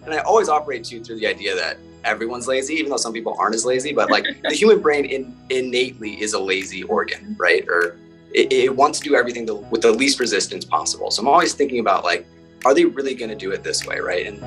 And I always operate too through the idea that everyone's lazy, even though some people aren't as lazy, but like the human brain innately is a lazy organ, right? Or it wants to do everything with the least resistance possible. So I'm always thinking about like, are they really going to do it this way, right? And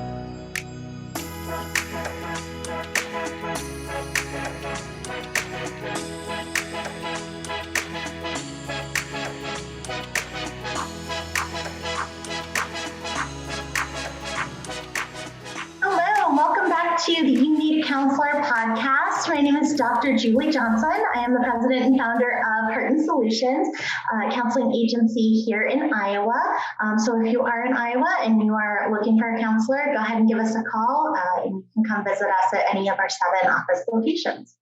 to the You Need Counselor podcast. My name is Dr. Julie Johnson. I am the president and founder of Heart & Solutions, a counseling agency here in Iowa. So if you are in Iowa and you are looking for a counselor, go ahead and give us a call and you can come visit us at any of our 7 office locations.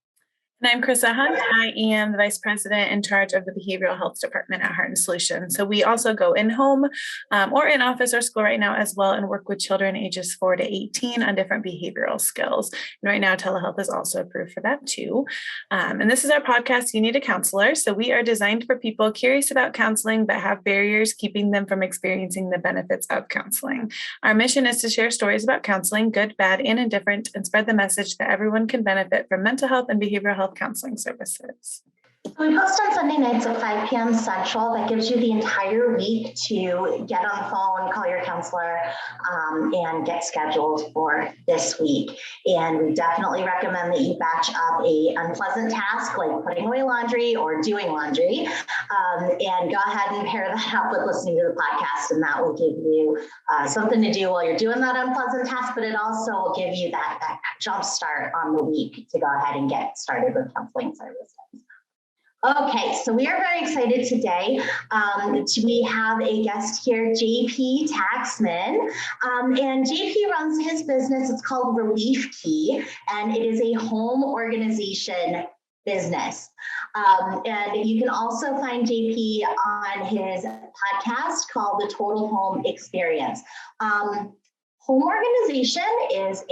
And I'm Krista Hunt. I am the Vice President in charge of the Behavioral Health Department at Heart & Solutions. So we also go in-home or in office or school right now as well and work with children ages 4 to 18 on different behavioral skills. And right now, telehealth is also approved for that too. And this is our podcast, You Need a Counselor. So we are designed for people curious about counseling but have barriers keeping them from experiencing the benefits of counseling. Our mission is to share stories about counseling, good, bad, and indifferent, and spread the message that everyone can benefit from mental health and behavioral health counseling services. We post on Sunday nights at 5 p.m. Central. That gives you the entire week to get on the phone, call your counselor, and get scheduled for this week. And we definitely recommend that you batch up a unpleasant task like putting away laundry or doing laundry, and go ahead and pair that up with listening to the podcast, and that will give you something to do while you're doing that unpleasant task, but it also will give you that jump start on the week to go ahead and get started with counseling services. Okay, so we are very excited today. We have a guest here, JP Taxman, and JP runs his business. It's called Reliefkey, and it is a home organization business. And you can also find JP on his podcast called The Total Home Experience. Home organization is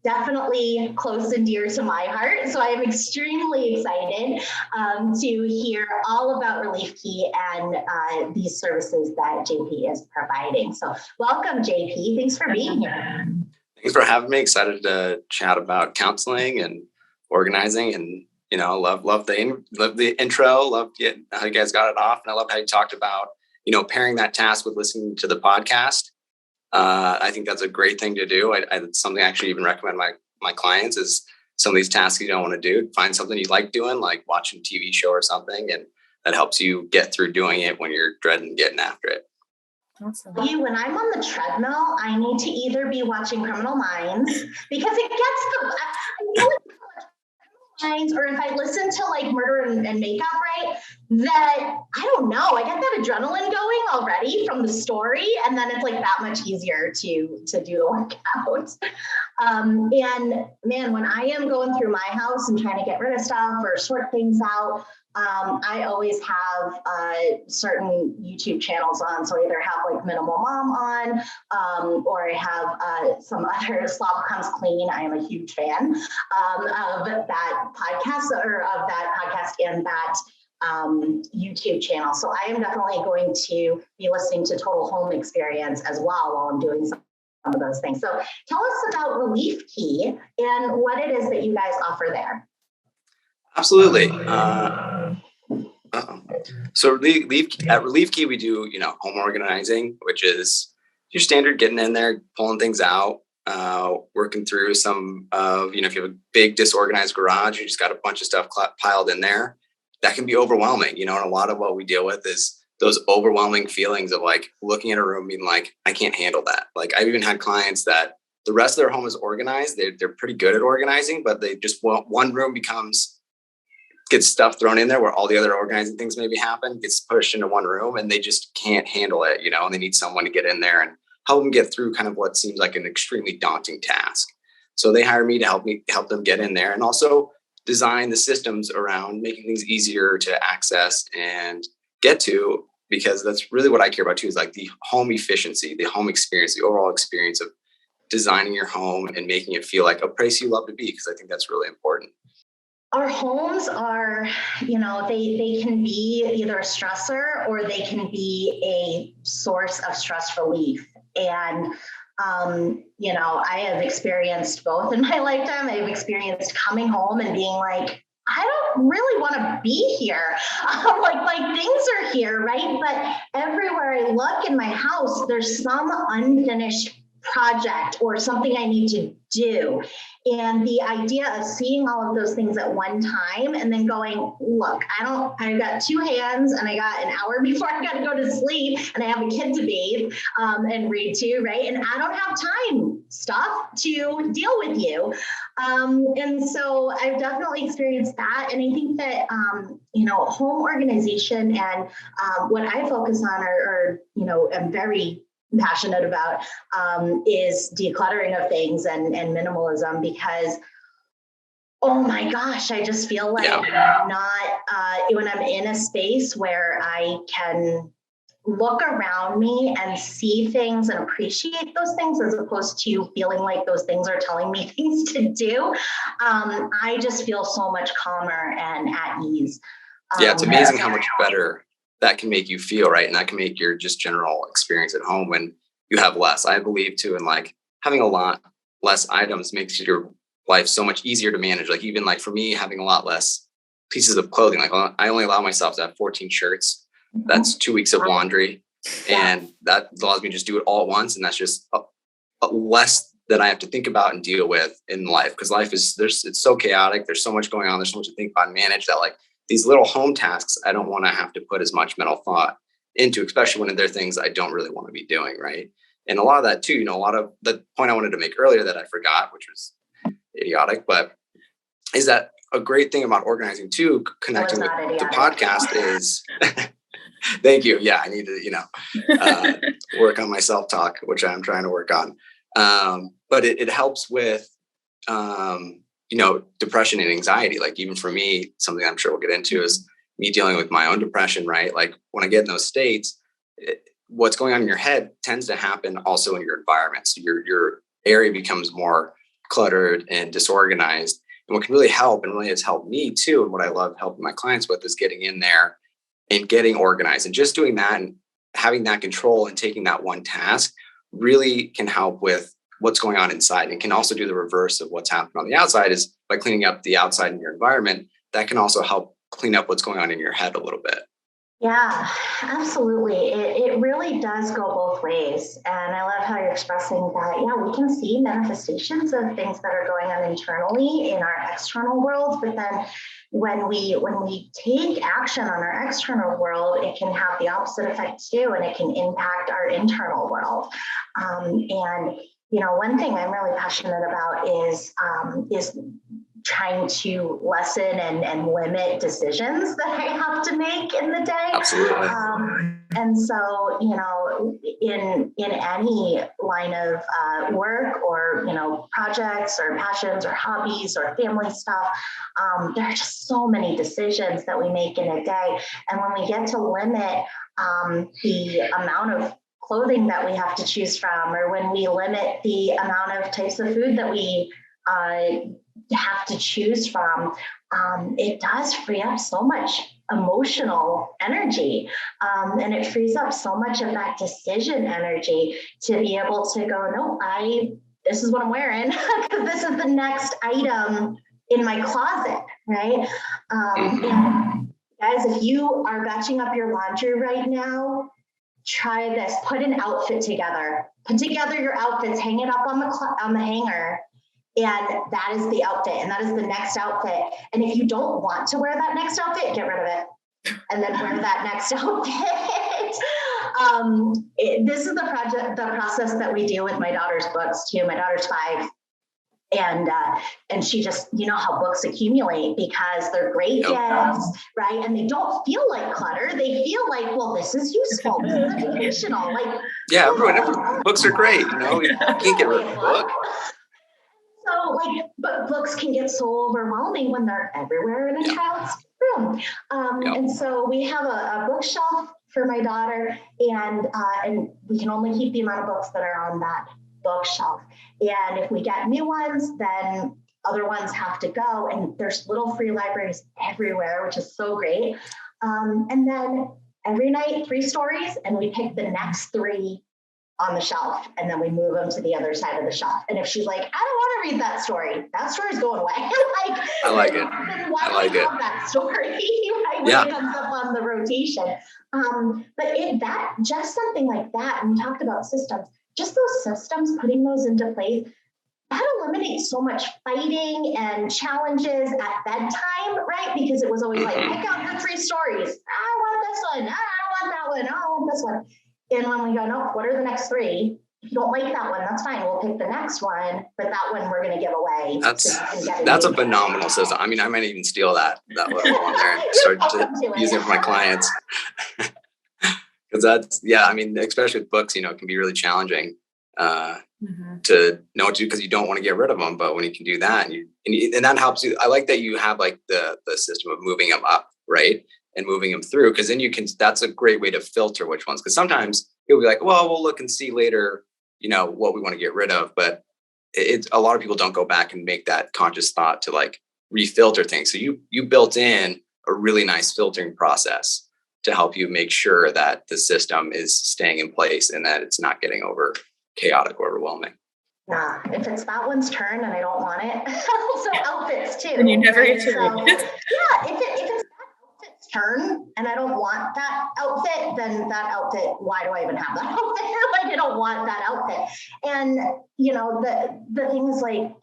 definitely close and dear to my heart. So I am extremely excited to hear all about Reliefkey and these services that JP is providing. So welcome, JP. Thanks for being here. Thanks for having me. Excited to chat about counseling and organizing, and love the intro. Love how you guys got it off, and I love how you talked about pairing that task with listening to the podcast. I think that's a great thing to do. It's something I actually even recommend my clients is some of these tasks you don't want to do. Find something you like doing, like watching a TV show or something, and that helps you get through doing it when you're dreading getting after it. Awesome. When I'm on the treadmill, I need to either be watching Criminal Minds because it gets Minds, or if I listen to like Murder and Makeup, right, that I don't know, I get that adrenaline going already from the story, and then it's like that much easier to do the workout. And man, when I am going through my house and trying to get rid of stuff or sort things out, I always have certain YouTube channels on. So I either have like Minimal Mom on, or I have some other Slob Comes Clean. I am a huge fan of that podcast and that YouTube channel. So I am definitely going to be listening to Total Home Experience as well while I'm doing some of those things. So tell us about Reliefkey and what it is that you guys offer there. Absolutely. So at Reliefkey, we do, home organizing, which is your standard getting in there, pulling things out, working through some of, if you have a big disorganized garage, you just got a bunch of stuff piled in there. That can be overwhelming, and a lot of what we deal with is those overwhelming feelings of like looking at a room being like, I can't handle that. Like I've even had clients that the rest of their home is organized. They're pretty good at organizing, but they just want one room gets stuff thrown in there where all the other organizing things maybe happen, gets pushed into one room, and they just can't handle it, and they need someone to get in there and help them get through kind of what seems like an extremely daunting task. So they hire me to help them get in there, and also design the systems around making things easier to access and get to, because that's really what I care about too, is like the home efficiency, the home experience, the overall experience of designing your home and making it feel like a place you love to be, because I think that's really important. Our homes are, they can be either a stressor or they can be a source of stress relief. And I have experienced both in my lifetime. I've experienced coming home and being like, I don't really want to be here. Like things are here, right? But everywhere I look in my house, there's some unfinished project or something I need to do. And the idea of seeing all of those things at one time and then going, look, I've got two hands and I got an hour before I got to go to sleep and I have a kid to bathe and read to, right? And I don't have time stuff to deal with you. And so I've definitely experienced that. And I think that, home organization and what I focus on are I'm very passionate about is decluttering of things and minimalism, because oh my gosh, I just feel like I'm not when I'm in a space where I can look around me and see things and appreciate those things, as opposed to feeling like those things are telling me things to do. I just feel so much calmer and at ease. It's amazing how much better that can make you feel, right? And that can make your just general experience at home when you have less. I believe too, and like having a lot less items makes your life so much easier to manage. Like even like for me, having a lot less pieces of clothing, like I only allow myself to have 14 shirts. That's 2 weeks of laundry. And that allows me to just do it all at once. And that's just less that I have to think about and deal with in life. Because life it's so chaotic. There's so much going on. There's so much to think about and manage that like these little home tasks, I don't want to have to put as much mental thought into, especially when they're things I don't really want to be doing, right? And a lot of that too, a lot of the point I wanted to make earlier that I forgot, which was idiotic, but is that a great thing about organizing too, connecting with the podcast is, thank you. Yeah, I need to, work on my self-talk, which I'm trying to work on. But it helps with, depression and anxiety. Like even for me, something I'm sure we'll get into is me dealing with my own depression, right? Like when I get in those states, what's going on in your head tends to happen also in your environment. So your area becomes more cluttered and disorganized. And what can really help, and really has helped me too, and what I love helping my clients with, is getting in there and getting organized. And just doing that and having that control and taking that one task really can help with what's going on inside. And can also do the reverse of what's happening on the outside, is by cleaning up the outside in your environment. That can also help clean up what's going on in your head a little bit. Yeah, absolutely. It really does go both ways. And I love how you're expressing that. Yeah, we can see manifestations of things that are going on internally in our external world, but then when we take action on our external world, it can have the opposite effect too, and it can impact our internal world. One thing I'm really passionate about is trying to lessen and limit decisions that I have to make in the day. Absolutely. And so, in any line of work or, projects or passions or hobbies or family stuff, there are just so many decisions that we make in a day. And when we get to limit the amount of clothing that we have to choose from, or when we limit the amount of types of food that we have to choose from, it does free up so much emotional energy. And it frees up so much of that decision energy to be able to go, no, this is what I'm wearing, because this is the next item in my closet, right? And guys, if you are batching up your laundry right now, try this. Put an outfit together. Put together your outfits, hang it up on the hanger. And that is the outfit, and that is the next outfit. And if you don't want to wear that next outfit, get rid of it, and then wear that next outfit. This is the process that we do with my daughter's books too. My daughter's 5, and she just, how books accumulate because they're great gifts, right? And they don't feel like clutter. They feel like, well, this is useful. This is educational. Everyone, books are great. You can't get rid of a book. So but books can get so overwhelming when they're everywhere in a child's room. And so we have a bookshelf for my daughter, and we can only keep the amount of books that are on that bookshelf. And if we get new ones, then other ones have to go. And there's little free libraries everywhere, which is so great. And then every night, 3 stories, and we pick the next 3 on the shelf, and then we move them to the other side of the shelf. And if she's like, I don't want to read that story, that story's going away. I like it. Then why I like do I it. have that story, right? When it comes up on the rotation. But that just something like that, and we talked about systems, just those systems, putting those into place, that eliminates so much fighting and challenges at bedtime, right? Because it was always like, pick out the 3 stories. I want this one. I don't want that one. I don't want this one. And when we go, no, what are the next 3? If you don't like that one, that's fine. We'll pick the next one, but that one we're going to give away. That's a phenomenal system. I mean, I might even steal that little one there and start using it for my clients. Because that's, I mean, especially with books, it can be really challenging to know what to do because you don't want to get rid of them. But when you can do that, and that helps you. I like that you have like the system of moving them up, right? And moving them through, because then that's a great way to filter which ones. Because sometimes you'll be like, well, we'll look and see later, what we want to get rid of. But a lot of people don't go back and make that conscious thought to like refilter things. So you built in a really nice filtering process to help you make sure that the system is staying in place and that it's not getting chaotic or overwhelming. Yeah, if it's that one's turn and I don't want it, so outfits too. And you never get to read it. Yeah, if it's that outfit's turn and I don't want that outfit, then that outfit, why do I even have that outfit? Like, I don't want that outfit. And the thing is, like,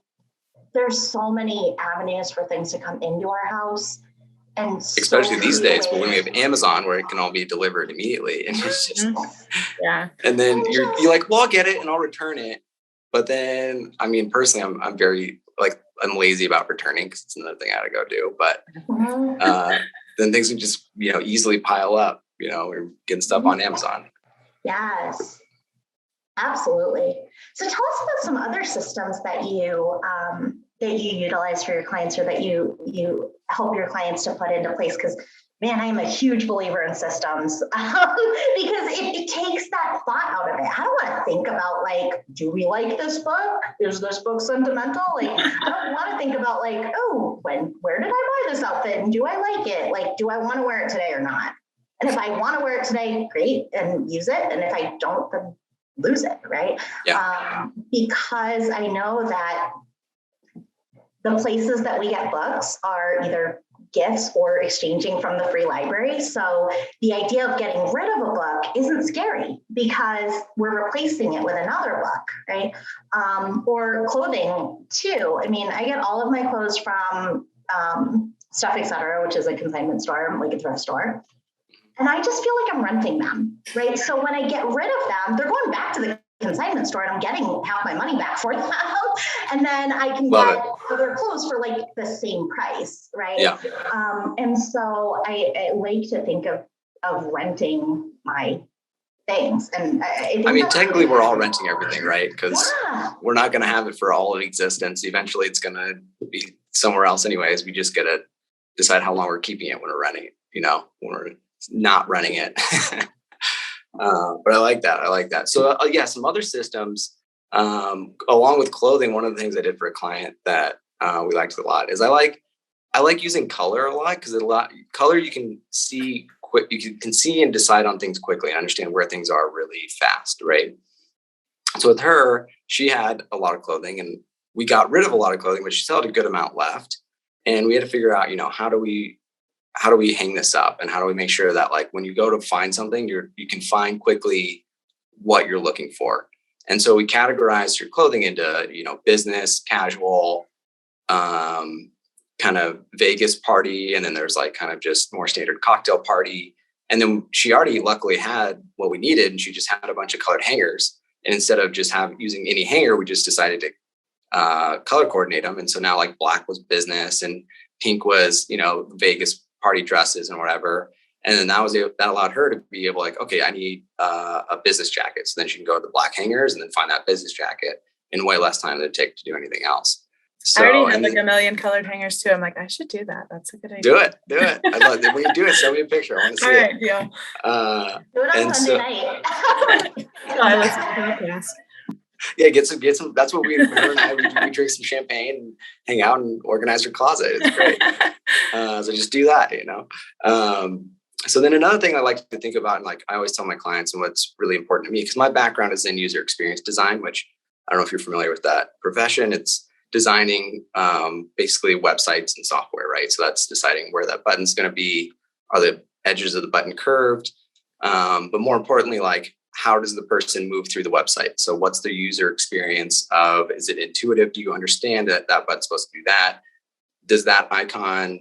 there's so many avenues for things to come into our house. And especially these days, but when we have Amazon where it can all be delivered immediately, and it's just and then you're like, well, I'll get it and I'll return it. But then, I mean, personally, I'm very I'm lazy about returning because it's another thing I got to go do. But then things can just easily pile up. We're getting stuff on Amazon. Yes, absolutely. So tell us about some other systems that you utilize for your clients, or that you help your clients to put into place. Because man, I am a huge believer in systems because it takes that thought out of it. I don't want to think about like, do we like this book? Is this book sentimental? Like, I don't want to think about like, oh, where did I buy this outfit? And do I like it? Like, do I want to wear it today or not? And if I want to wear it today, great, and use it. And if I don't, then lose it, right? Yeah. Because I know that the places that we get books are either gifts or exchanging from the free library. So the idea of getting rid of a book isn't scary because we're replacing it with another book, right? Or clothing too. I mean, I get all of my clothes from Stuff, Etc., which is a consignment store, like a thrift store. And I just feel like I'm renting them, right? So when I get rid of them, they're going back to the consignment store and I'm getting half my money back for them. And then I can get other clothes for like the same price, right? Yeah. And so I like to think of renting my things. And I mean, technically we're all renting everything, right? Because we're not going to have it for all of existence. Eventually it's going to be somewhere else anyways. We just got to decide how long we're keeping it when we're renting it, when we're not renting it. But I like that. So some other systems, along with clothing. One of the things I did for a client that we liked a lot is I like using color a lot, because color you can see quick. You can see and decide on things quickly and understand where things are really fast, right? So with her, she had a lot of clothing, and we got rid of a lot of clothing, but she still had a good amount left. And we had to figure out, how do we hang this up, and how do we make sure that like when you go to find something, you can find quickly what you're looking for. And so we categorized your clothing into, business, casual, kind of Vegas party. And then there's like kind of just more standard cocktail party. And then she already luckily had what we needed, and she just had a bunch of colored hangers. And instead of just using any hanger, we just decided to color coordinate them. And so now like black was business and pink was, Vegas party dresses and whatever. And then that allowed her to be able, like, okay, I need a business jacket. So then she can go to the black hangers and then find that business jacket in way less time than it take to do anything else. So, I already have like a million colored hangers too. I'm like, I should do that. That's a good idea. Do it. I love it. When you do it, send me a picture. I want to see it. Deal. Do it on Sunday night. I listen to the podcast. Yeah, get some. That's what her and I, we drink some champagne and hang out and organize her closet. It's great. So just do that, So then another thing I like to think about, and like I always tell my clients and what's really important to me, because my background is in user experience design, which I don't know if you're familiar with that profession. It's designing basically websites and software, right? So that's deciding where that button's going to be. Are the edges of the button curved? But more importantly, like how does the person move through the website? So what's the user experience of, is it intuitive? Do you understand that that button's supposed to do that? Does that icon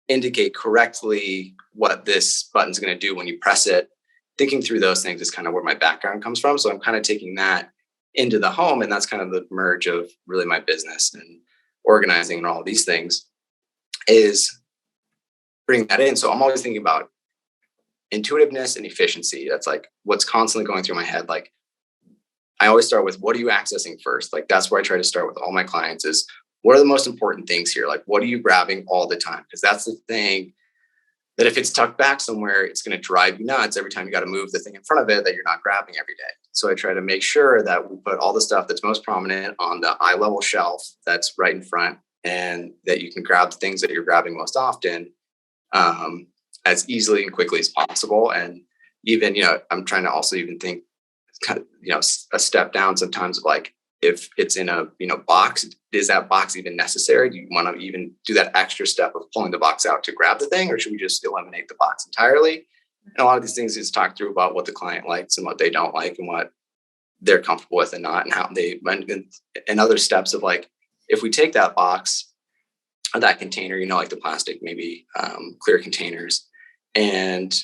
indicate correctly what this button's going to do when you press it? Thinking through those things is kind of where my background comes from. So I'm kind of taking that into the home, and that's kind of the merge of really my business and organizing and all of these things is bringing that in. So I'm always thinking about intuitiveness and efficiency. That's like what's constantly going through my head. Like I always start with, what are you accessing first? Like that's where I try to start with all my clients is, what are the most important things here? Like, what are you grabbing all the time? Because that's the thing that if it's tucked back somewhere, it's going to drive you nuts every time you got to move the thing in front of it that you're not grabbing every day. So I try to make sure that we put all the stuff that's most prominent on the eye level shelf that's right in front, and that you can grab the things that you're grabbing most often as easily and quickly as possible. And even, I'm trying to also even think kind of, a step down sometimes of like, if it's in a box, is that box even necessary? Do you want to even do that extra step of pulling the box out to grab the thing, or should we just eliminate the box entirely? And a lot of these things is talk through about what the client likes and what they don't like and what they're comfortable with and not, and how they, and other steps of like, if we take that box or that container, like the plastic, maybe clear containers, and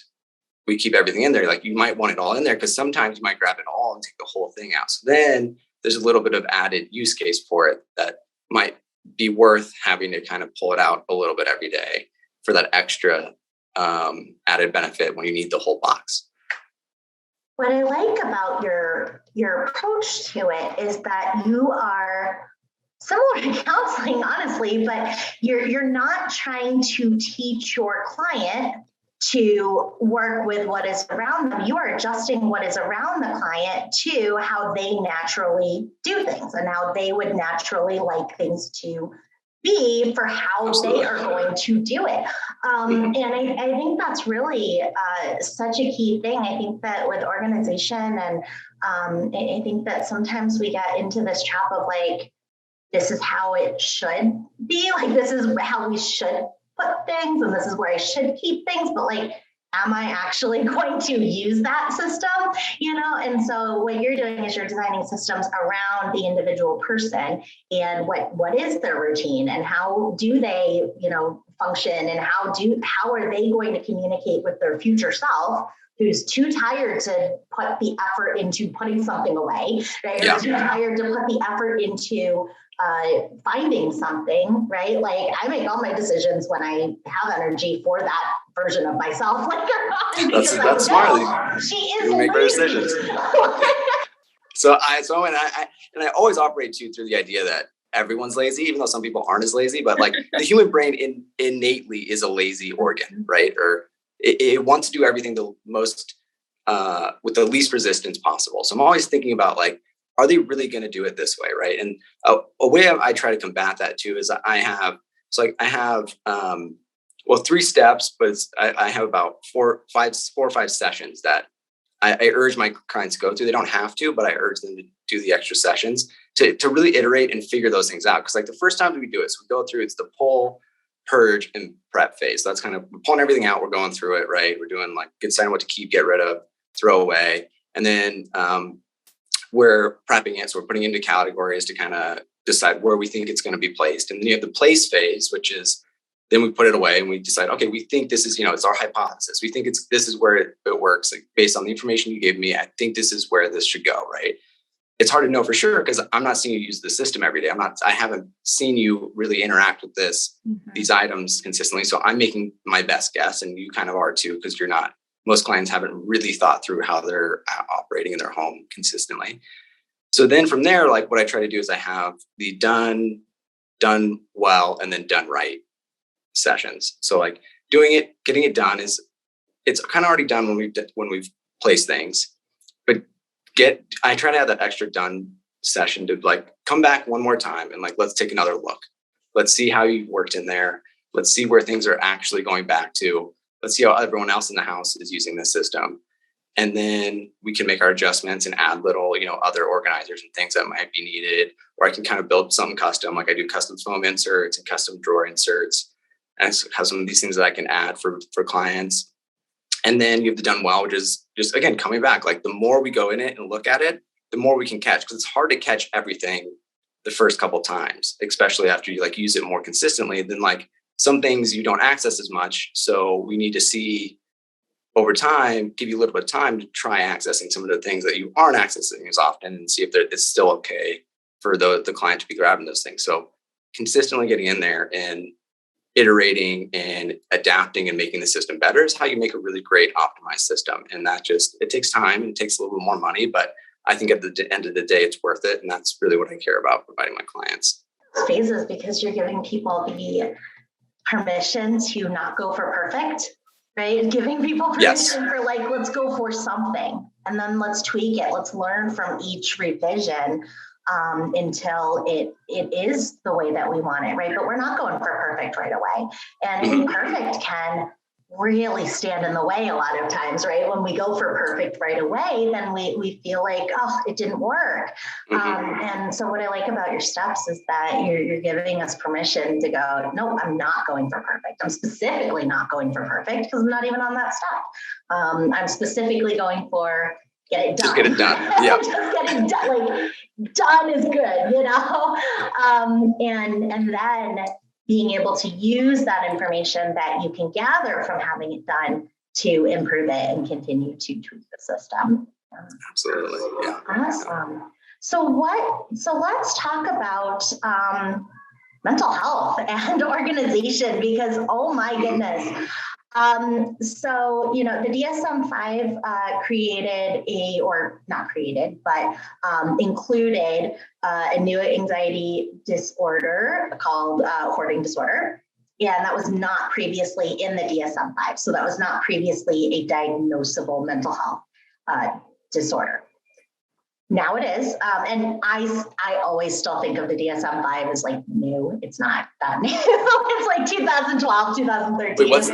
we keep everything in there, like you might want it all in there because sometimes you might grab it all and take the whole thing out. So then there's a little bit of added use case for it that might be worth having to kind of pull it out a little bit every day for that extra added benefit when you need the whole box. What I like about your approach to it is that you are similar to counseling, honestly, but you're not trying to teach your client to work with what is around them. You are adjusting what is around the client to how they naturally do things and how they would naturally like things to be for how Absolutely. They are going to do it. And I think that's really such a key thing. I think that with organization, and I think that sometimes we get into this trap of like, this is how it should be, like this is how we should put things, and this is where I should keep things, but like, am I actually going to use that system? And so what you're doing is you're designing systems around the individual person and what is their routine and how do they, function, and how are they going to communicate with their future self who's too tired to put the effort into putting something away, right? Yeah. Or too tired to put the effort into finding something, right? Like I make all my decisions when I have energy for that version of myself. Like that's smart. She is make better decisions. So I always operate through the idea that everyone's lazy, even though some people aren't as lazy. But like the human brain innately is a lazy organ, right? Or it wants to do everything the most with the least resistance possible. So I'm always thinking about like, are they really going to do it this way, right? And a way I try to combat that too is I have 3 steps, but I have about 4 or 5 sessions that I urge my clients to go through. They don't have to, but I urge them to do the extra sessions to really iterate and figure those things out. Because like the first time we do it, so we go through, it's the pull, purge, and prep phase. So that's kind of, we're pulling everything out. We're going through it, right? We're doing like deciding what to keep, get rid of, throw away. And then we're prepping it. So we're putting it into categories to kind of decide where we think it's going to be placed. And then you have the place phase, which is then we put it away and we decide, okay, we think this is, it's our hypothesis. We think this is where it works. Like based on the information you gave me, I think this is where this should go, right? It's hard to know for sure because I'm not seeing you use the system every day. I haven't seen you really interact with these items consistently. So I'm making my best guess, and you kind of are too, because most clients haven't really thought through how they're operating in their home consistently. So then from there, like what I try to do is I have the done well, and then done right sessions. So like getting it done it's kind of already done when we've placed things, but I try to have that extra done session to like come back one more time and like, let's take another look. Let's see how you've worked in there. Let's see where things are actually going back to. let's see how everyone else in the house is using this system. And then we can make our adjustments and add little, other organizers and things that might be needed. Or I can kind of build something custom, like I do custom foam inserts and custom drawer inserts. And I have some of these things that I can add for clients. And then you have the done well, which is just, again, coming back, like the more we go in it and look at it, the more we can catch, because it's hard to catch everything the first couple times, especially after you use it more consistently. Then some things you don't access as much. So we need to see over time, give you a little bit of time to try accessing some of the things that you aren't accessing as often and see if it's still okay for the client to be grabbing those things. So consistently getting in there and iterating and adapting and making the system better is how you make a really great optimized system. And that it takes time and it takes a little bit more money, but I think at the end of the day, it's worth it. And that's really what I care about providing my clients. Phases, because you're giving people the permission to not go for perfect, right? Giving people permission for let's go for something and then let's tweak it. Let's learn from each revision until it is the way that we want it, right? But we're not going for perfect right away. And I think perfect can really stand in the way a lot of times, right? When we go for perfect right away, then we feel like, oh, it didn't work. And so what I like about your steps is that you're giving us permission to go, no, I'm not going for perfect. I'm specifically not going for perfect because I'm not even on that step. I'm specifically going for get it done. Just get it done. Yeah. Just get it done. Done is good, and then being able to use that information that you can gather from having it done to improve it and continue to tweak the system. Absolutely. Yeah. Awesome. So let's talk about mental health and organization, because oh my goodness. The DSM-5 included a new anxiety disorder called hoarding disorder. And that was not previously in the DSM-5. So that was not previously a diagnosable mental health disorder. Now it is. And I always still think of the DSM-5 as new. It's not that new. It's 2012, 2013. Wait, what's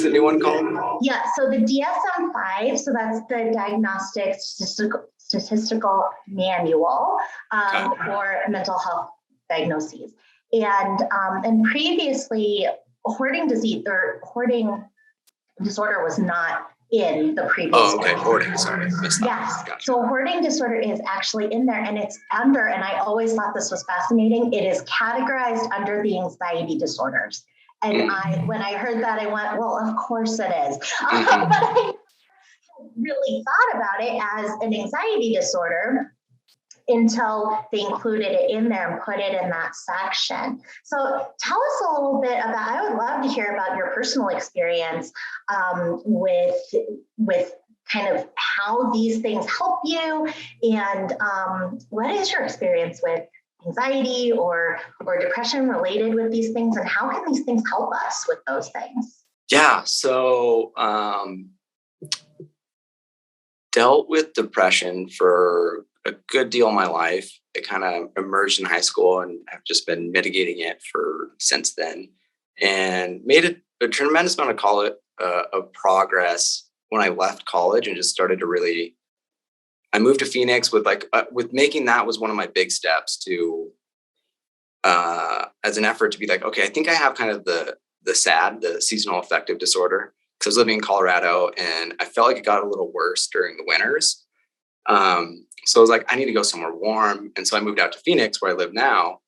the new one called? Yeah, so the DSM-5, so that's the Diagnostic Statistical Manual for mental health diagnoses. And previously, hoarding disorder was not in the previous. Oh, okay. Hoarding, sorry. Yes. Gotcha. So hoarding disorder is actually in there, and it's under, and I always thought this was fascinating, it is categorized under the anxiety disorders. And when I heard that, I went, well, of course it is. But I really thought about it as an anxiety disorder until they included it in there and put it in that section. So tell us a little bit about, I would love to hear about your personal experience with kind of how these things help you, and what is your experience with anxiety or depression related with these things, and how can these things help us with those things? Yeah, so dealt with depression for a good deal of my life. It kind of emerged in high school, and I've just been mitigating it since then, and made a tremendous amount of progress when I left college and just started to I moved to Phoenix with making that was one of my big steps to, as an effort to be okay, I think I have kind of the seasonal affective disorder, because I was living in Colorado and I felt like it got a little worse during the winters. So I was I need to go somewhere warm. And so I moved out to Phoenix, where I live now.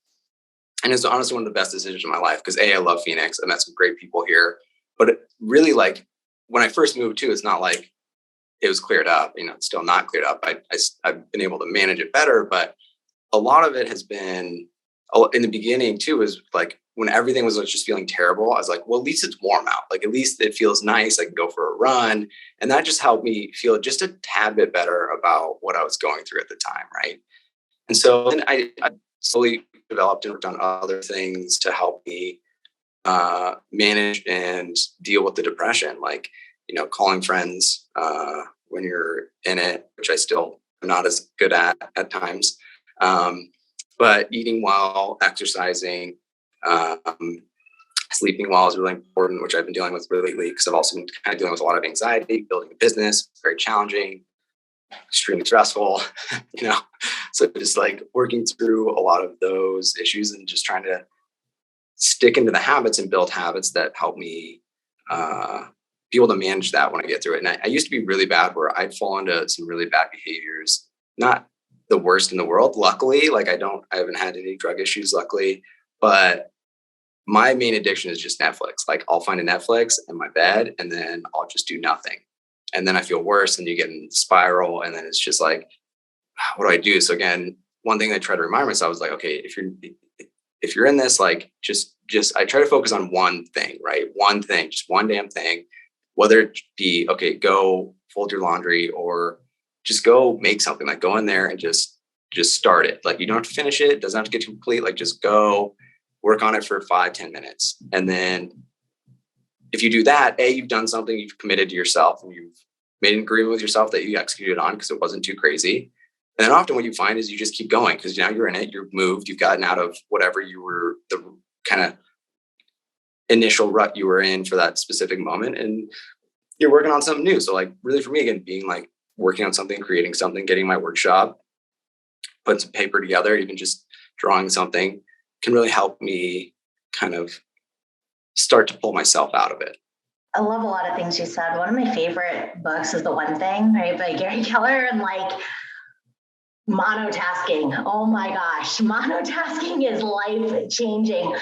And it's honestly one of the best decisions of my life, because I love Phoenix. I met some great people here. But it really, when I first moved too, it's not it was cleared up. It's still not cleared up. I've been able to manage it better. But a lot of it has been, in the beginning too, is when everything was just feeling terrible, I was well, at least it's warm out. At least it feels nice. I can go for a run. And that just helped me feel just a tad bit better about what I was going through at the time. Right. And so then I slowly developed and worked on other things to help me manage and deal with the depression, calling friends when you're in it, which I still am not as good at times. But eating well, exercising, Sleeping well is really important, which I've been dealing with lately because I've also been kind of dealing with a lot of anxiety, building a business, very challenging, extremely stressful, you know. So just like working through a lot of those issues and just trying to stick into the habits and build habits that help me be able to manage that when I get through it. And I used to be really bad where I'd fall into some really bad behaviors, not the worst in the world. Luckily, like I haven't had any drug issues, luckily, but my main addiction is just Netflix. Like I'll find a Netflix in my bed and then I'll just do nothing. And then I feel worse and you get in the spiral. And then it's just like, what do I do? So again, one thing I try to remind myself is like, okay, if you're in this, like just I try to focus on one thing, right? One thing, just one damn thing, whether it be, okay, go fold your laundry or just go make something, like go in there and just start it. Like you don't have to finish it. It doesn't have to get complete. Like just go work on it for 5-10 minutes. And then if you do that, you've done something, you've committed to yourself and you've made an agreement with yourself that you executed on because it wasn't too crazy. And then often what you find is you just keep going because now you're in it, you're moved, you've gotten out of whatever you were, the kind of initial rut you were in for that specific moment, and you're working on something new. So like really for me, again, being like working on something, creating something, getting my workshop, putting some paper together, even just drawing something can really help me kind of start to pull myself out of it. I love a lot of things you said. One of my favorite books is The One Thing, right, by Gary Keller, and like monotasking. Oh my gosh, monotasking is life changing.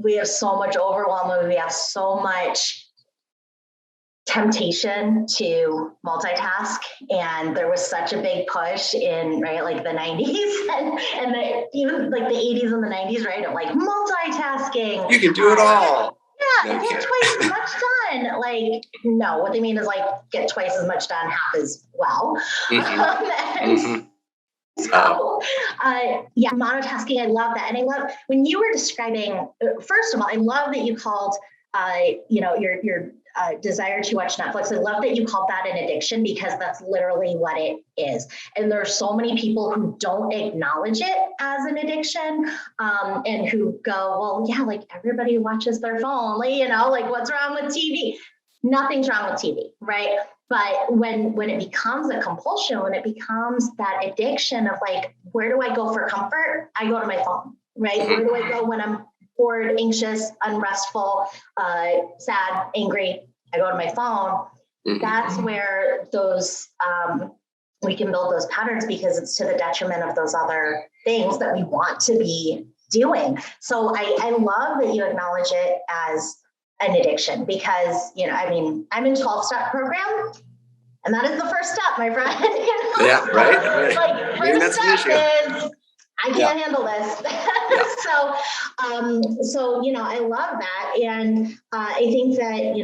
We have so much overwhelm. We have so much temptation to multitask, and there was such a big push in like the 90s and even like the 80s and the 90s, right, of like multitasking. You can do it all. Yeah, get twice as much done. Like, no, what they mean is like get twice as much done, half as well. So, yeah, monotasking, I love that. And I love when you were describing, first of all, I love that you called, your desire to watch Netflix. I love that you called that an addiction because that's literally what it is. And there's so many people who don't acknowledge it as an addiction, and who go, well, yeah, like everybody watches their phone, like what's wrong with TV? Nothing's wrong with TV, right? But when it becomes a compulsion, when it becomes that addiction of like, where do I go for comfort? I go to my phone, right? Where do I go when I'm bored, anxious, unrestful, sad, angry? I go to my phone. That's where those, we can build those patterns because it's to the detriment of those other things that we want to be doing. So I love that you acknowledge it as an addiction because, I'm in 12-step program and that is the first step, my friend. Yeah, right. Like first step is I can't handle this. So, I love that. And I think that,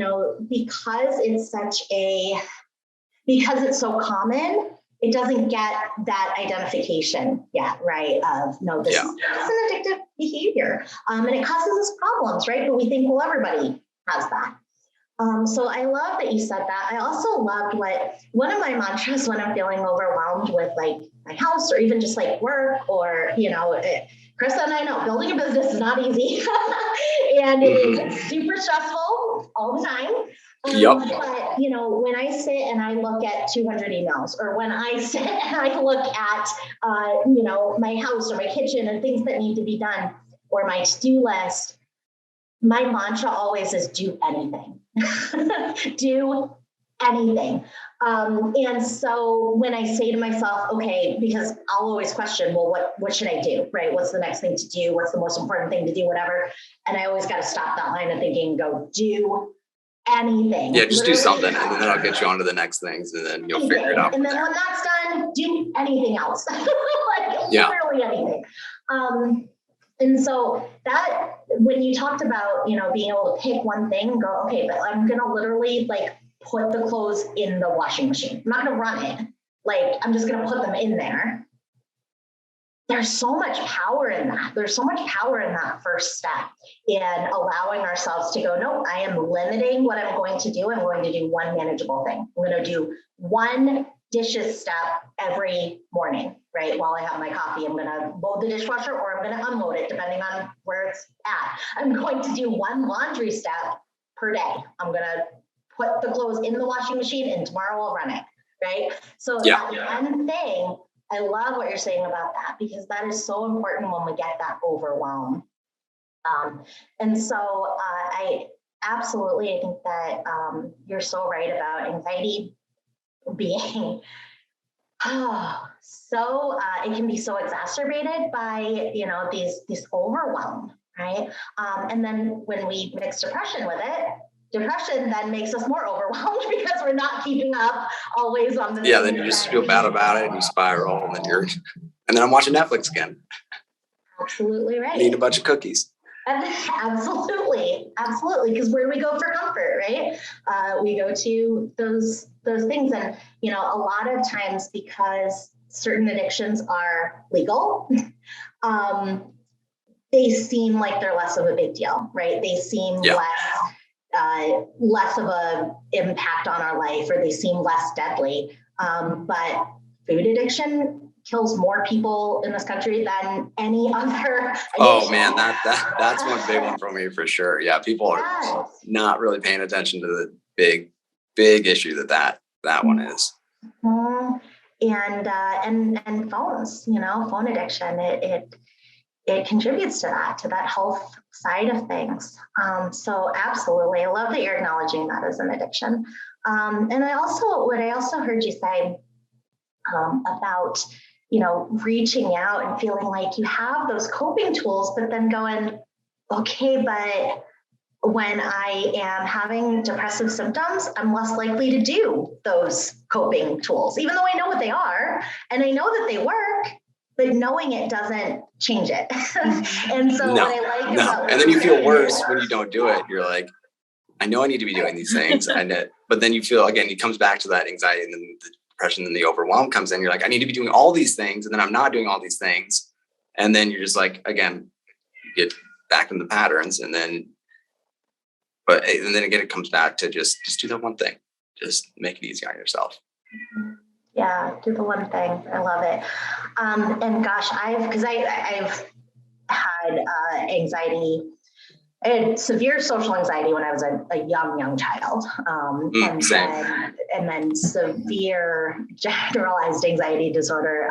because it's so common, it doesn't get that identification yet, right? Of no, this is an addictive behavior. And it causes us problems, right? But we think, well, everybody has that. So I love that you said that. I also loved one of my mantras when I'm feeling overwhelmed with like my house or even just like work or, Krista and I know building a business is not easy and it is super stressful all the time. But, when I sit and I look at 200 emails or when I sit and I look at, my house or my kitchen and things that need to be done or my to-do list, my mantra always is do anything. Do anything. And so when I say to myself, okay, because I'll always question, well, what should I do, right? What's the next thing to do? What's the most important thing to do, whatever. And I always got to stop that line of thinking and go, do anything. Yeah, just do something and then that'll get you on to the next things and then you'll figure it out. And then when that's done, do anything else. Literally anything. And so that when you talked about, being able to pick one thing and go, okay, but I'm going to literally like put the clothes in the washing machine. I'm not going to run it. Like, I'm just going to put them in there. There's so much power in that. There's so much power in that first step in allowing ourselves to go, no, I am limiting what I'm going to do. I'm going to do one manageable thing. I'm going to do one dishes step every morning, right? While I have my coffee, I'm going to load the dishwasher or I'm going to unload it, depending on where it's at. I'm going to do one laundry step per day. I'm going to put the clothes in the washing machine and tomorrow I'll run it, right? So that one thing, I love what you're saying about that, because that is so important when we get that overwhelm. And so I think that you're so right about anxiety being it can be so exacerbated by these overwhelm, right? And then when we mix depression with it, depression then makes us more overwhelmed because we're not keeping up always on the then you just feel bad about it and you spiral, and then I'm watching Netflix again. Absolutely right. Eating a bunch of cookies. Absolutely. Because where do we go for comfort, right? We go to those things, and a lot of times, because certain addictions are legal, they seem like they're less of a big deal, right? They seem less of a impact on our life, or they seem less deadly. But food addiction kills more people in this country than any other addiction. Oh man, that's one big one for me for sure. Yeah, people are not really paying attention to the big issue that one is. And phones, phone addiction, it contributes to that health side of things. So absolutely, I love that you're acknowledging that as an addiction. And what I also heard you say about reaching out and feeling like you have those coping tools, but then going, okay, but when I am having depressive symptoms, I'm less likely to do those coping tools, even though I know what they are and I know that they work, but knowing it doesn't change it. And so what I like about and then you feel worse when you don't do it. You're like, I know I need to be doing these things, but then you feel, again, it comes back to that anxiety, and then the depression and the overwhelm comes in. You're like, I need to be doing all these things, and then I'm not doing all these things. And then you're just like, again, you get back in the patterns, and then again, it comes back to just do that one thing. Just make it easy on yourself. Yeah, do the one thing. I love it. And gosh, I've had anxiety. I had severe social anxiety when I was a young child, and then severe generalized anxiety disorder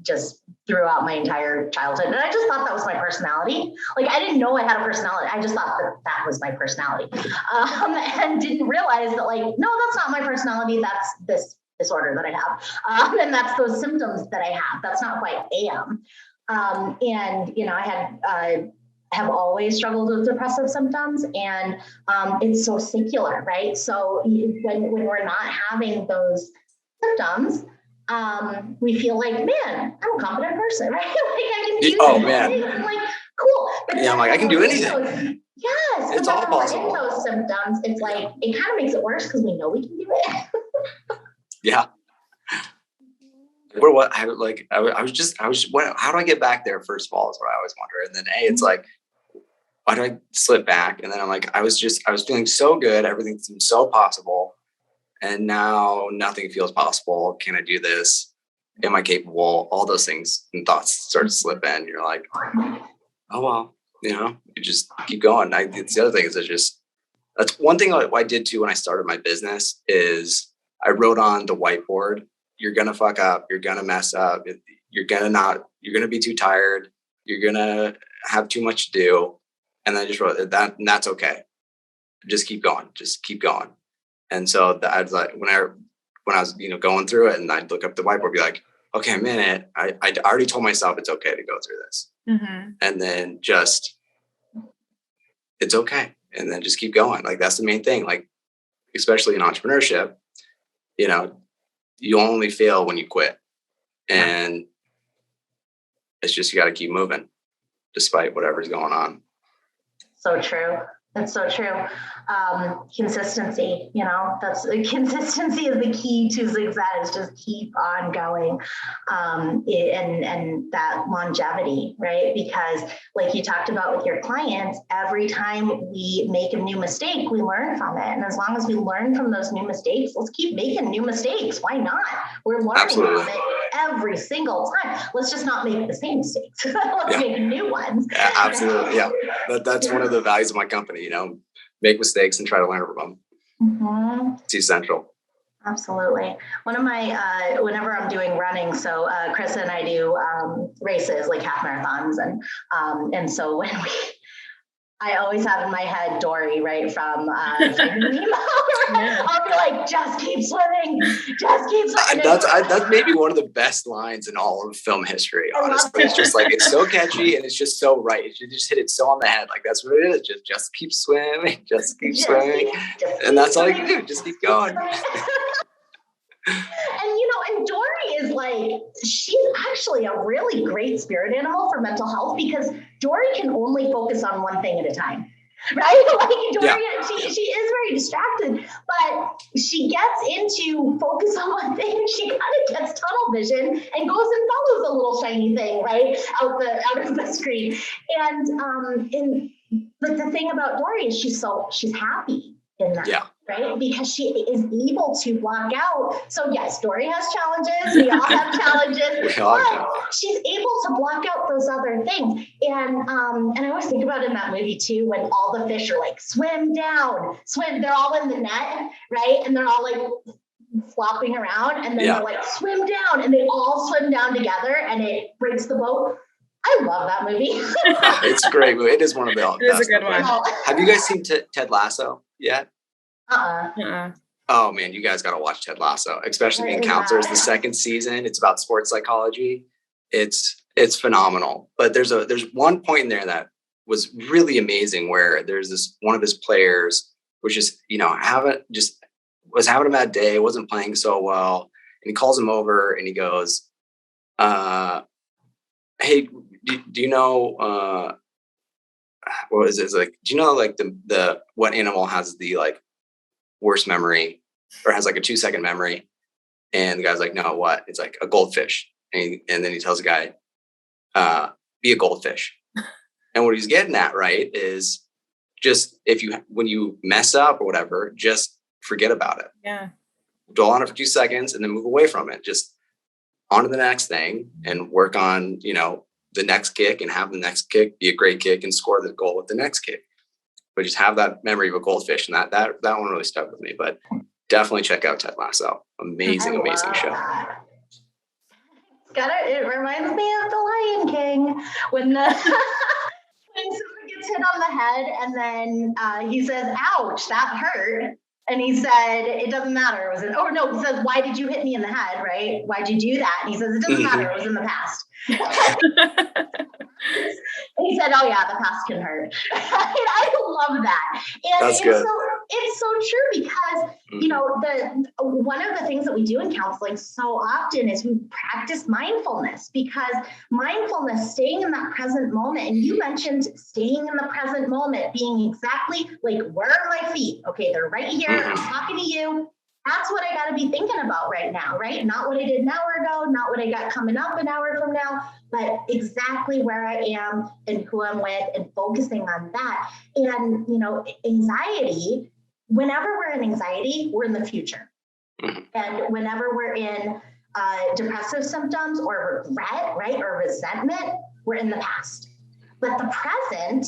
just throughout my entire childhood. And I just thought that was my personality. Like, I didn't know I had a personality. I just thought that was my personality, and didn't realize that, like, no, that's not my personality. That's this disorder that I have, and that's those symptoms that I have. That's not who I am. And I have always struggled with depressive symptoms, and it's so secular, right? So when we're not having those symptoms, we feel like, man, I'm a competent person, right? Like, I can do things. I'm like, cool. But I'm like, I can do anything. Yes, it's all possible. In those symptoms, it's like, it kind of makes it worse because we know we can do it. Yeah. How do I get back there? First of all, is what I always wonder. And then it's like, why do I slip back? And then I'm like, I was feeling so good. Everything seemed so possible. And now nothing feels possible. Can I do this? Am I capable? All those things and thoughts start to slip in. You're like, oh, well, you just keep going. The other thing is that's one thing I did too when I started my business is I wrote on the whiteboard, you're going to fuck up. You're going to mess up. You're going to be too tired. You're going to have too much to do. And I just wrote that, and that's okay. Just keep going. And so I was like, when I was, going through it, and I'd look up the whiteboard, be like, okay, a minute. I already told myself it's okay to go through this. Mm-hmm. And then it's okay. And then just keep going. Like, that's the main thing. Like, especially in entrepreneurship, you only fail when you quit. And it's just, you got to keep moving despite whatever's going on. So true. That's so true. Consistency, consistency is the key to success. Just keep on going, and that longevity, right? Because like you talked about with your clients, every time we make a new mistake, we learn from it. And as long as we learn from those new mistakes, let's keep making new mistakes. Why not? We're learning from it every single time. Let's just not make the same mistakes. Let's make new ones. Yeah, absolutely. Yeah. That's one of the values of my company, make mistakes and try to learn from them. Mm-hmm. It's essential. Absolutely. One of my, whenever I'm doing running, so Chris and I do races like half marathons. And so when I always have in my head Dory, right, from Finding Nemo. I'll be like, just keep swimming, just keep swimming. That's maybe one of the best lines in all of film history, honestly. It's just like, it's so catchy and it's just so right. You just hit it so on the head. Like, that's what it is. Just keep swimming, just keep swimming. And that's all you can do. Just keep going. And Dory is like, she's actually a really great spirit animal for mental health because Dory can only focus on one thing at a time, right? Like Dory, she is very distracted, but she gets into focus on one thing. She kind of gets tunnel vision and goes and follows a little shiny thing, right? Out of the screen. But the thing about Dory is she's happy in that. Yeah. Right? Because she is able to block out. So yes, Dory has challenges. We all have challenges. But she's able to block out those other things. And I always think about it in that movie too, when all the fish are like, swim down, swim. They're all in the net, right? And they're all like flopping around. And then they're like, swim down. And they all swim down together and it breaks the boat. I love that movie. It's a great movie. It is one of the best. It is a good one. Have you guys seen Ted Lasso yet? Oh man, you guys got to watch Ted Lasso, especially being counselors. The second season, it's about sports psychology. It's phenomenal. But there's one point in there that was really amazing where there's this one of his players was just was having a bad day, wasn't playing so well, and he calls him over and he goes, "Hey, do you know what was it? It's like, do you know like the what animal has the like worst memory or has like a 2-second memory?" And the guy's like, "No, what?" It's like a goldfish. And then he tells the guy, "Be a goldfish." And what he's getting at, right, is just when you mess up or whatever, just forget about it. Yeah. Dwell on it for 2 seconds and then move away from it. Just on to the next thing and work on, the next kick and have the next kick be a great kick and score the goal with the next kick. But just have that memory of a goldfish, and that one really stuck with me. But definitely check out Ted Lasso. Amazing show. It reminds me of The Lion King when Simba gets hit on the head, and then he says, "Ouch, that hurt." And he said, "It doesn't matter." He says, "Why did you hit me in the head? Right? Why'd you do that?" And he says, "It doesn't matter. It was in the past." And he said, "Oh yeah, the past can hurt." I love that. And that's good. It's so true because, one of the things that we do in counseling so often is we practice mindfulness, because mindfulness, staying in that present moment, and you mentioned staying in the present moment, being exactly like, where are my feet? Okay, they're right here. I'm talking to you. That's what I got to be thinking about right now, right? Not what I did an hour ago, not what I got coming up an hour from now, but exactly where I am and who I'm with, and focusing on that. And, anxiety, whenever we're in anxiety, we're in the future. And whenever we're in depressive symptoms or regret, right, or resentment, we're in the past. But the present,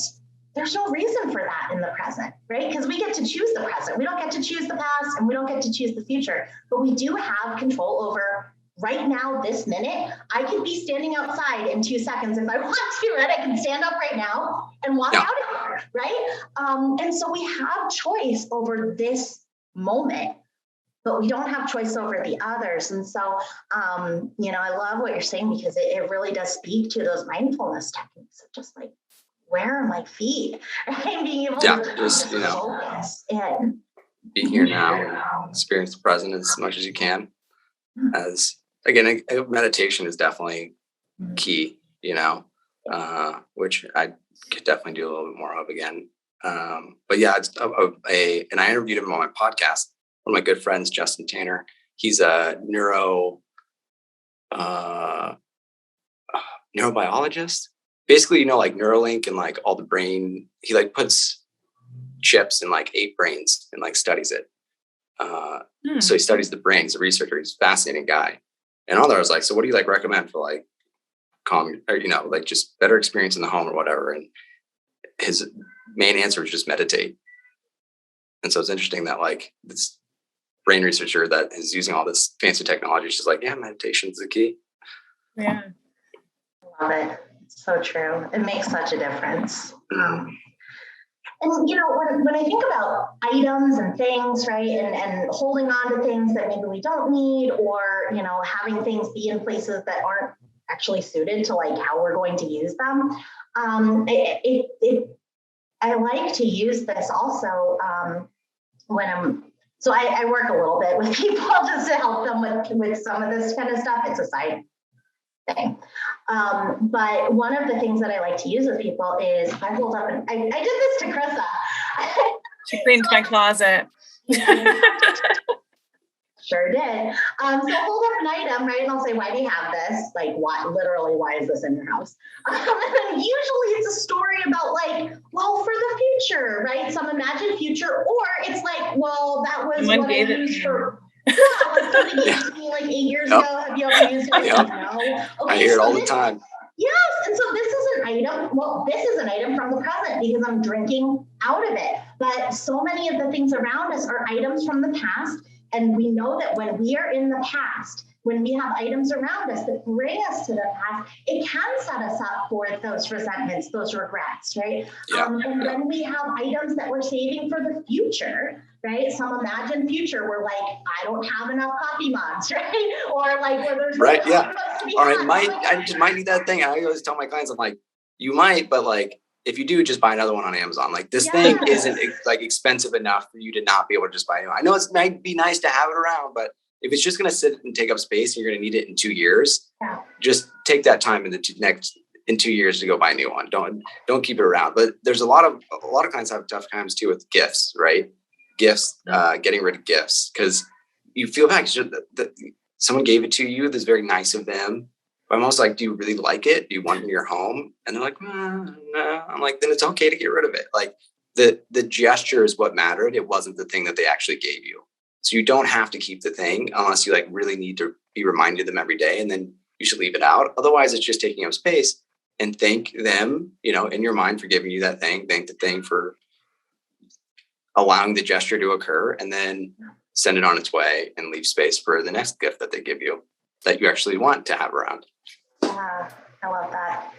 there's no reason for that in the present, right? Because we get to choose the present. We don't get to choose the past, and we don't get to choose the future. But we do have control over right now, this minute. I could be standing outside in 2 seconds if I want to, right? I can stand up right now and walk out of here, right? And so we have choice over this moment, but we don't have choice over the others. And so, I love what you're saying, because it really does speak to those mindfulness techniques of just like, where are my feet? Right? Being able to just focus and be here now, experience the present as much as you can. As again, meditation is definitely key, which I could definitely do a little bit more of again. But yeah, it's and I interviewed him on my podcast. One of my good friends, Justin Tanner, he's a neurobiologist. Basically, like Neuralink and like all the brain, he like puts chips in like 8 brains and like studies it. So he studies the brain. He's a researcher. He's a fascinating guy. And all that, I was like, so what do you like recommend for like calm, or, like just better experience in the home or whatever? And his main answer was just meditate. And so it's interesting that like this brain researcher that is using all this fancy technology, she's like, yeah, meditation is the key. Yeah. Love it. It's so true. It makes such a difference. And when I think about items and things, right, and holding on to things that maybe we don't need, or having things be in places that aren't actually suited to like how we're going to use them, I like to use this also when I work a little bit with people just to help them with some of this kind of stuff. It's a side thing. But one of the things that I like to use with people is I hold up, and I did this to Krista. She cleaned my closet. Sure did. So I'll hold up an item, right? And I'll say, why do you have this? Like, why is this in your house? And then usually it's a story about like, well, for the future, right? Some imagined future, or it's like, well, that was what I used for. Yeah, like something you used to me like 8 years ago. Have you ever used it? Yep. No. Okay, I hear it all the time. Yes, and so this is an item. Well, this is an item from the present because I'm drinking out of it. But so many of the things around us are items from the past. And we know that when we are in the past, when we have items around us that bring us to the past, it can set us up for those resentments, those regrets, right? Yeah. And then we have items that we're saving for the future, right? Some imagined future where like, I don't have enough coffee mugs, right? Or like where there's right, no yeah. Or I I just might need that thing. I always tell my clients, I'm like, you might, but like, if you do, just buy another one on Amazon. Like this thing isn't like expensive enough for you to not be able to just buy it. I know it might be nice to have it around, but if it's just going to sit and take up space and you're going to need it in 2 years, just take that time in 2 years to go buy a new one. Don't keep it around. But there's a lot of clients have tough times too with gifts, right? Gifts, getting rid of gifts because you feel back. Someone gave it to you. That's very nice of them. But I'm almost like, do you really like it? Do you want it in your home? And they're like, no. I'm like, then it's okay to get rid of it. Like the gesture is what mattered. It wasn't the thing that they actually gave you. So you don't have to keep the thing unless you like really need to be reminded of them every day. And then you should leave it out. Otherwise, it's just taking up space. And thank them, in your mind for giving you that thing. Thank the thing for allowing the gesture to occur, and then send it on its way and leave space for the next gift that they give you that you actually want to have around. Yeah, I love that.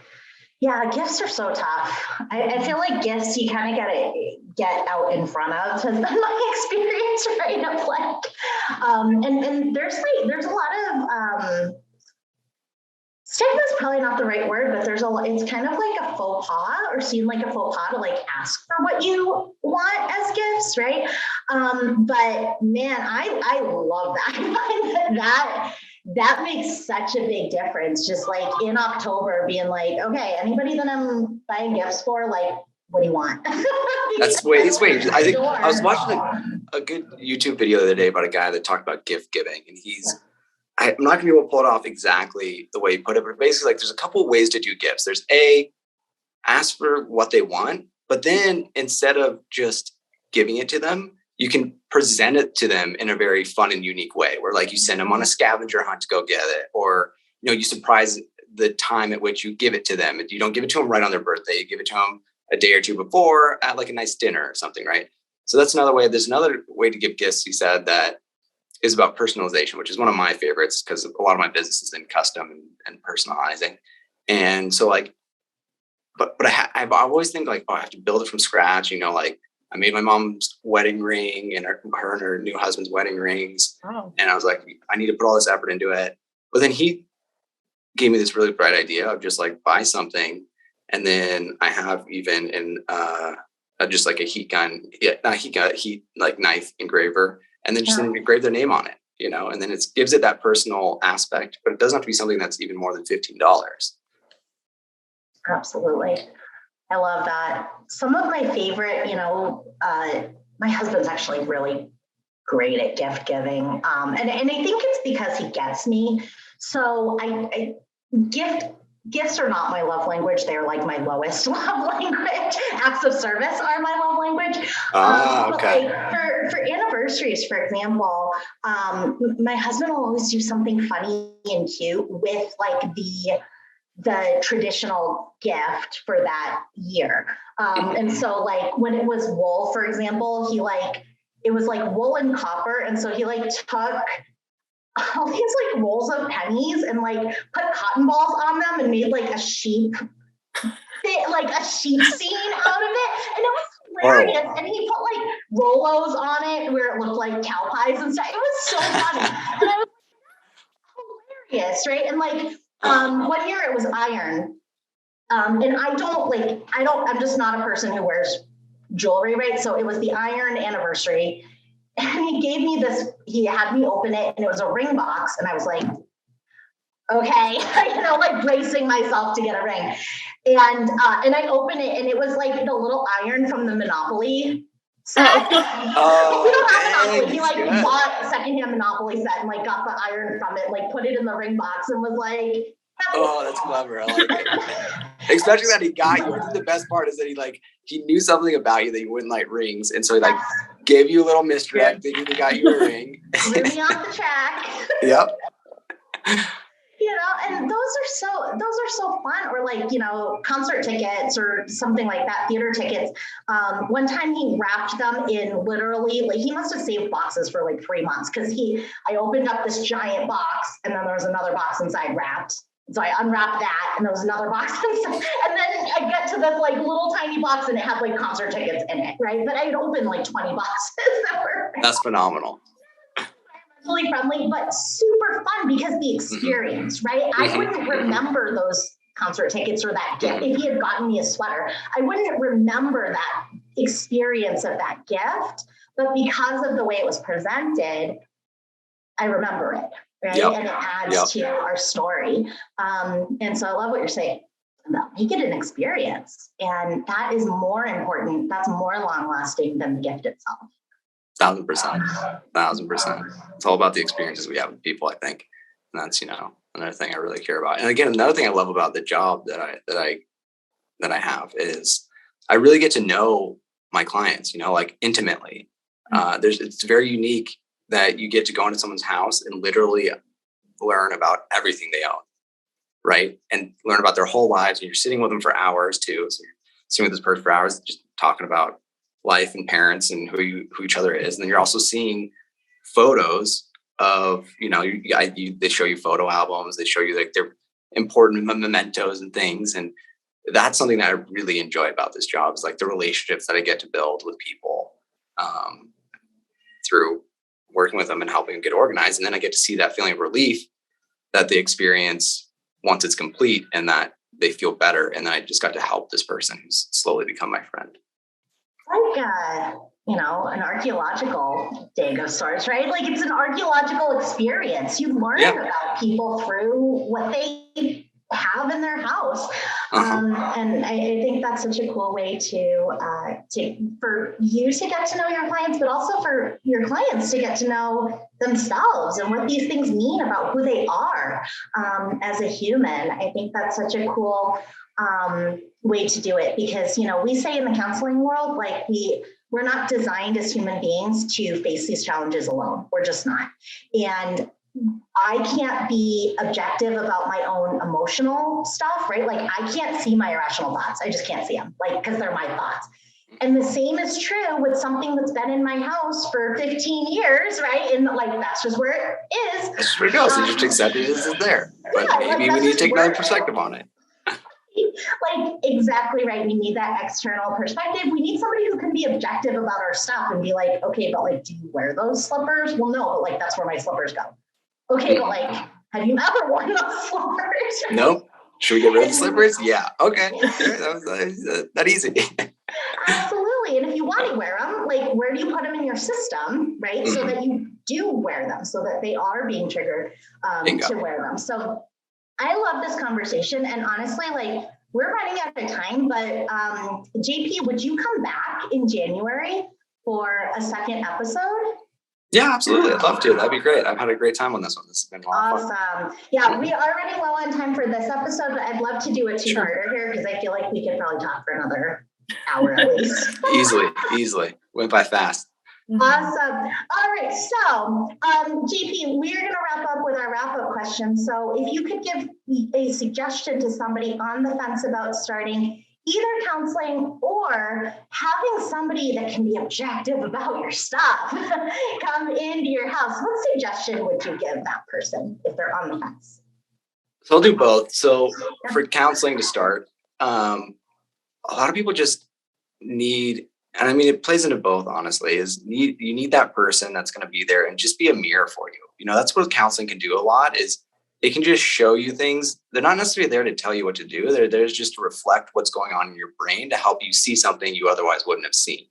Yeah, gifts are so tough. I feel like gifts you kind of got to get out in front of, has been my experience, right? Of like, and there's a lot of stigma is probably not the right word, but it's kind of like a faux pas, or seen like a faux pas to like ask for what you want as gifts, right? But man, I love that. I find that makes such a big difference. Just like in October being like, okay, anybody that I'm buying gifts for, like, what do you want? It's way. I think I was watching a good YouTube video the other day about a guy that talked about gift giving, and I'm not going to be able to pull it off exactly the way he put it, but basically like there's a couple of ways to do gifts. There's ask for what they want, but then instead of just giving it to them, you can present it to them in a very fun and unique way where like you send them on a scavenger hunt to go get it, or, you surprise the time at which you give it to them. You don't give it to them right on their birthday. You give it to them a day or two before at like a nice dinner or something, right? So that's another way. There's another way to give gifts, he said, that is about personalization, which is one of my favorites because a lot of my business is in custom and personalizing. And so like, but I've always think like, I have to build it from scratch. Like I made my mom's wedding ring and her and her new husband's wedding rings. Oh. And I was like, I need to put all this effort into it. But then he gave me this really bright idea of just like buy something. And then I have even in just like a heat like knife engraver, and then just engrave their name on it, and then it gives it that personal aspect, but it doesn't have to be something that's even more than $15. Absolutely. I love that. Some of my favorite, my husband's actually really great at gift giving. And I think it's because he gets me. So gifts are not my love language. They're like my lowest love language. Acts of service are my love language. Okay. But like for anniversaries, for example, my husband will always do something funny and cute with like the traditional gift for that year. And so like when it was wool, for example, it was like wool and copper. And so he like took all these like rolls of pennies and like put cotton balls on them and made like a sheep scene out of it. And it was hilarious. Oh. And he put like Rolos on it where it looked like cow pies and stuff. It was so funny. And I was like, hilarious, right? And like, one year it was iron. And I'm just not a person who wears jewelry, right? So it was the iron anniversary. And he had me open it and it was a ring box. And I was like, okay, like bracing myself to get a ring. And I opened it and it was like the little iron from the Monopoly set. We don't have Monopoly. He like bought a secondhand Monopoly set and like got the iron from it, like put it in the ring box and was like, oh, that's clever. I like it. Especially that he got you. I think the best part is that he knew something about you that you wouldn't like rings. And so he like gave you a little misdirect, thinking he got you a ring. Threw me off the track. Yep. And those are so fun. Or like, concert tickets or something like that, theater tickets. One time he wrapped them in literally, like he must have saved boxes for like 3 months because I opened up this giant box and then there was another box inside wrapped. So I unwrapped that and there was another box inside. And then I get to this like little tiny box and it had like concert tickets in it, right? But I had opened like 20 boxes. That's phenomenal. Environmentally friendly, but super fun because the experience, right? I wouldn't remember those concert tickets or that gift. If he had gotten me a sweater, I wouldn't remember that experience of that gift. But because of the way it was presented, I remember it. Right. Yep. And it adds to our story. And so I love what you're saying about make it an experience. And that is more important. That's more long lasting than the gift itself. 1000%. It's all about the experiences we have with people, I think. And that's, another thing I really care about. And again, another thing I love about the job that I have is I really get to know my clients, like intimately. It's very unique that you get to go into someone's house and literally learn about everything they own, right? And learn about their whole lives. And you're sitting with them for hours too. So you're sitting with this person for hours, just talking about life and parents and who each other is. And then you're also seeing photos of, they show you photo albums. They show you like their important mementos and things. And that's something that I really enjoy about this job is like the relationships that I get to build with people through working with them and helping them get organized. And then I get to see that feeling of relief that they experience once it's complete and that they feel better. And then I just got to help this person who's slowly become my friend. Like, an archaeological dig of sorts, right? Like it's an archaeological experience. You learn about people through what they have in their house. And I think that's such a cool way for you to get to know your clients, but also for your clients to get to know themselves and what these things mean about who they are as a human. I think that's such a cool way to do it because, we say in the counseling world, like we're not designed as human beings to face these challenges alone. We're just not. And I can't be objective about my own emotional stuff, right? Like I can't see my irrational thoughts. I just can't see them, like, because they're my thoughts. And the same is true with something that's been in my house for 15 years, right? And like, that's just where it is. That's just where it goes. You just accept it as it's there. But maybe we need to take another perspective on it. Like, exactly right. We need that external perspective. We need somebody who can be objective about our stuff and be like, okay, but like, do you wear those slippers? Well, no, but like, that's where my slippers go. Okay, but like, have you ever worn those slippers? Nope. Should we get rid of the slippers? Yeah. Okay. That was that easy. Absolutely. And if you want to wear them, like, where do you put them in your system, right? So that you do wear them, so that they are being triggered to wear them. So I love this conversation. And honestly, like, we're running out of time, but JP, would you come back in January for a second episode? Yeah, absolutely. I'd love to. That'd be great. I've had a great time on this one. This has been a lot of fun. Awesome. Yeah, we are running low on time for this episode, but I'd love to do a two-parter here because I feel like we could probably talk for another hour at least. Easily. Went by fast. Awesome. All right. So, JP, we're going to wrap up with our wrap-up question. So if you could give a suggestion to somebody on the fence about starting either counseling or having somebody that can be objective about your stuff come into your house, what suggestion would you give that person if they're on the fence? So I'll do both. So for counseling to start, a lot of people just need, and I mean, it plays into both, honestly, you need that person that's going to be there and just be a mirror for you. You know, that's what counseling can do a lot, is it can just show you things. They're not necessarily there to tell you what to do. They're there just to reflect what's going on in your brain to help you see something you otherwise wouldn't have seen.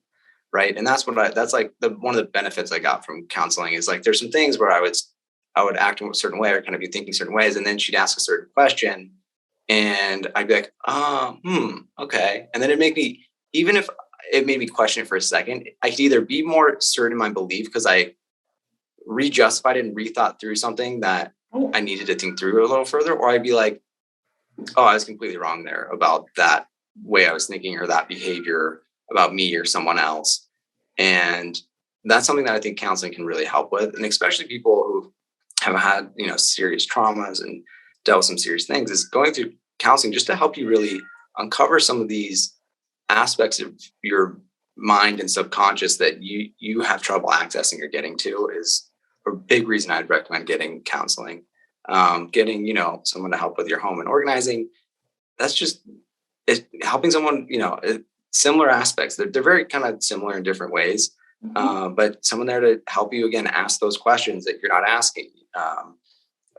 Right. And that's that's like one of the benefits I got from counseling is like, there's some things where I would act in a certain way or kind of be thinking certain ways. And then she'd ask a certain question and I'd be like, okay. And then it made me, even if it made me question it for a second, I could either be more certain in my belief because I rejustified it and rethought through something that I needed to think through a little further, or I'd be like, oh, I was completely wrong there about that way I was thinking or that behavior about me or someone else. And that's something that I think counseling can really help with. And especially people who have had, serious traumas and dealt with some serious things, is going through counseling just to help you really uncover some of these aspects of your mind and subconscious that you have trouble accessing or getting to is a big reason I'd recommend getting counseling. Getting, someone to help with your home and organizing. That's just helping someone, similar aspects. They're very kind of similar in different ways, but someone there to help you, again, ask those questions that you're not asking,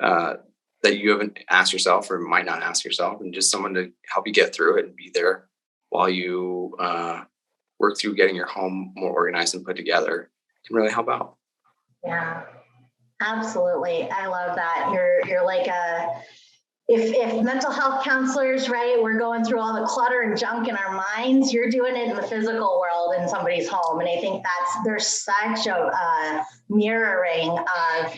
that you haven't asked yourself or might not ask yourself, and just someone to help you get through it and be there while you work through getting your home more organized and put together can really help out. Yeah, absolutely. I love that. You're like if mental health counselors, right, we're going through all the clutter and junk in our minds, you're doing it in the physical world in somebody's home. And I think there's such a mirroring of,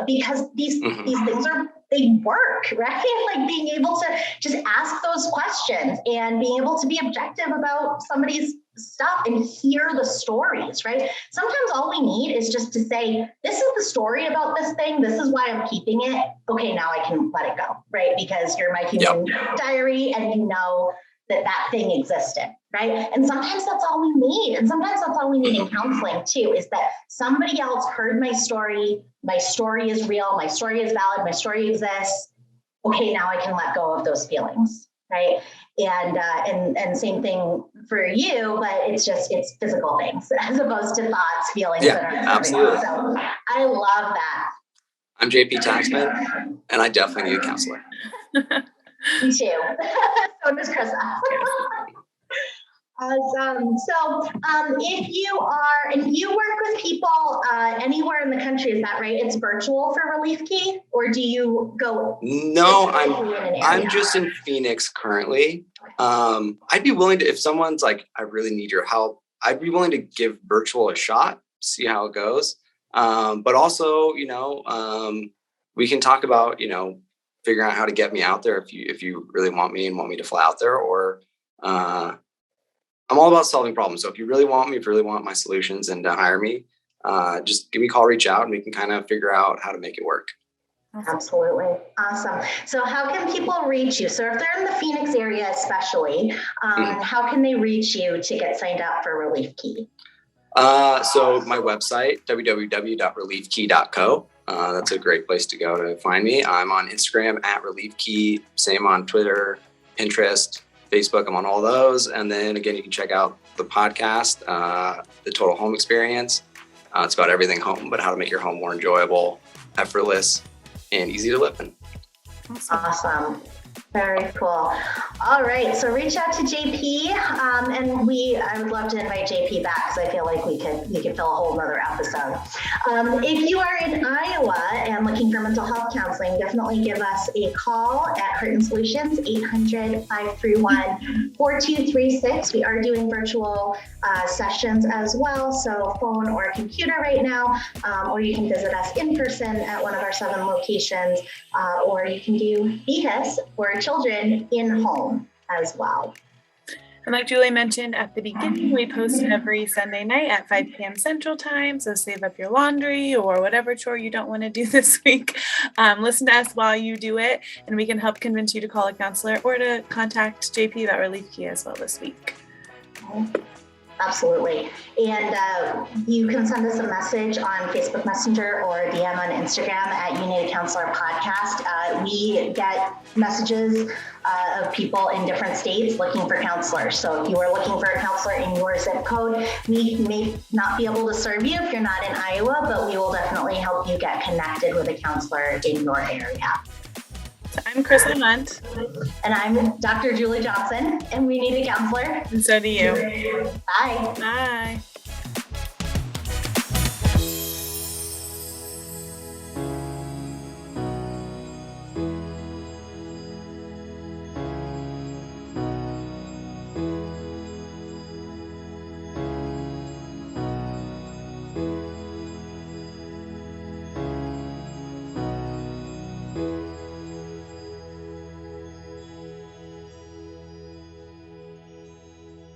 because these things they work, right? Like being able to just ask those questions and being able to be objective about somebody's stuff and hear the stories, right? Sometimes all we need is just to say, this is the story about this thing. This is why I'm keeping it. Okay, now I can let it go, right? Because you're my human diary and you know that thing existed, right? And sometimes that's all we need. And sometimes that's all we need in counseling too, is that somebody else heard my story. My story is real. My story is valid. My story exists. Okay, now I can let go of those feelings, right? And same thing for you, but it's physical things as opposed to thoughts, feelings. Yeah, absolutely. So I love that. I'm JP Taxman, and I definitely need a counselor. Me too. So does Krista. Awesome. So if you work with people anywhere in the country, is that right? It's virtual for Reliefkey, or do you go? No, I'm just in Phoenix currently. I'd be willing to, if someone's like, I really need your help, I'd be willing to give virtual a shot, see how it goes. But also, we can talk about, figuring out how to get me out there if you really want me and want me to fly out there, or I'm all about solving problems. So if you really want me, if you really want my solutions and to hire me, just give me a call, reach out, and we can kind of figure out how to make it work. Absolutely. Awesome. So how can people reach you? So if they're in the Phoenix area, especially, how can they reach you to get signed up for Reliefkey? So my website, www.reliefkey.co. That's a great place to go to find me. I'm on Instagram at Reliefkey, same on Twitter, Pinterest, Facebook. I'm on all those. And then again, you can check out the podcast, The Total Home Experience. It's about everything home, but how to make your home more enjoyable, effortless, and easy to live in. Awesome. Very cool. All right, so reach out to JP, and I would love to invite JP back because I feel like we could fill a whole other episode. If you are in Iowa and looking for mental health counseling, definitely give us a call at Heart & Solutions, 800-531-4236. We are doing virtual sessions as well, so phone or computer right now, or you can visit us in person at one of our 7 locations, or you can do BHIS for children in home as well. And like Julie mentioned at the beginning, we post every Sunday night at 5 p.m. Central Time. So save up your laundry or whatever chore you don't want to do this week. Listen to us while you do it, and we can help convince you to call a counselor or to contact JP about Reliefkey as well this week. Absolutely. And you can send us a message on Facebook Messenger or DM on Instagram at You Need a Counselor Podcast. We get messages of people in different states looking for counselors. So if you are looking for a counselor in your zip code, we may not be able to serve you if you're not in Iowa, but we will definitely help you get connected with a counselor in your area. So I'm Krista Hunt. And I'm Dr. Julie Johnson, and we need a counselor. And so do you. Bye. Bye.